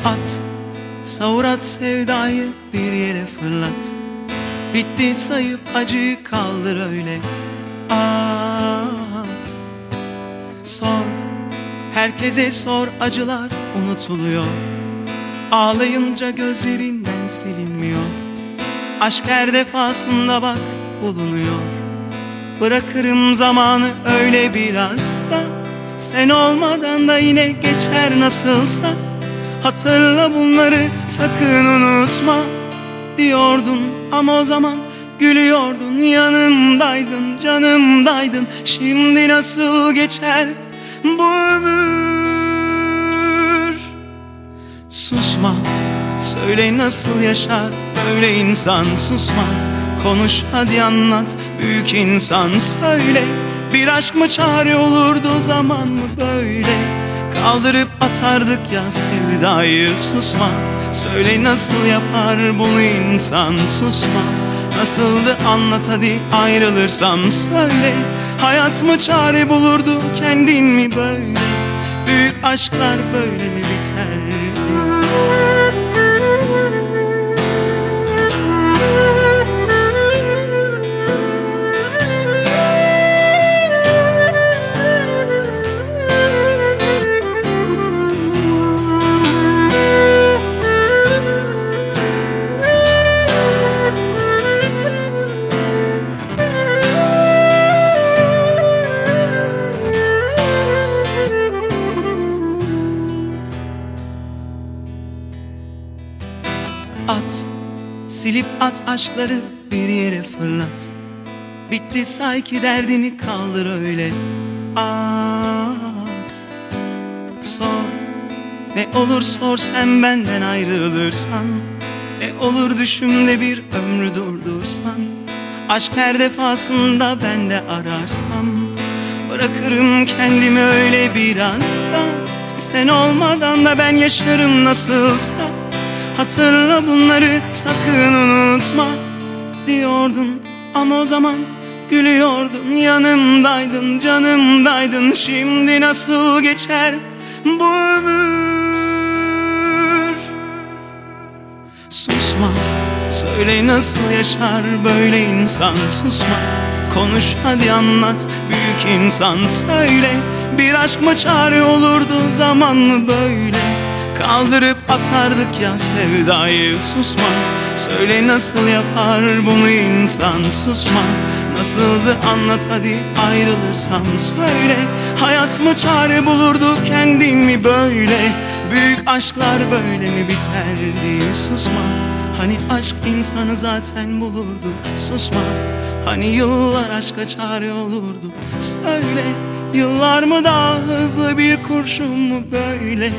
At, savur at sevdayı bir yere fırlat. Bitti sayıp acıyı kaldır öyle. At, sor, herkese sor, acılar unutuluyor. Ağlayınca gözlerinden silinmiyor. Aşk her defasında bak bulunuyor. Bırakırım zamanı öyle biraz da, sen olmadan da yine geçer nasılsa. Hatırla bunları sakın unutma diyordun ama o zaman gülüyordun. Yanımdaydın, canımdaydın, şimdi nasıl geçer bu ömür? Susma, söyle nasıl yaşar böyle insan, susma. Konuş hadi anlat büyük insan, söyle. Bir aşk mı çare olurdu, zaman mı böyle? Kaldırıp atardık ya sevdayı, susma. Söyle nasıl yapar bunu insan, susma. Nasıldı anlat hadi, ayrılırsam söyle. Hayat mı çare bulurdu, kendin mi böyle? Büyük aşklar böyle mi biter? At, silip at aşkları bir yere fırlat. Bitti say ki derdini kaldır öyle. At, sor, ne olur sor sen benden ayrılırsan. Ne olur düşümde bir ömrü durdursan. Aşk her defasında ben de ararsam. Bırakırım kendimi öyle biraz da, sen olmadan da ben yaşarım nasılsa. Hatırla bunları sakın unutma diyordun ama o zaman gülüyordun. Yanımdaydın, canımdaydın, şimdi nasıl geçer bu ömür? Susma, söyle nasıl yaşar böyle insan, susma. Konuş hadi anlat büyük insan, söyle. Bir aşk mı çare olurdu, zaman mı böyle? Kaldırıp atardık ya sevdayı, susma. Söyle nasıl yapar bunu insan, susma. Nasıldı anlat hadi, ayrılırsam söyle. Hayat mı çare bulurdu, kendin mi böyle? Büyük aşklar böyle mi biterdi, susma. Hani aşk insanı zaten bulurdu, susma. Hani yıllar aşka çare olurdu, söyle. Yıllar mı daha hızlı bir kurşun mu böyle?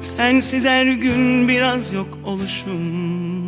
Sensiz her gün biraz yok oluşum.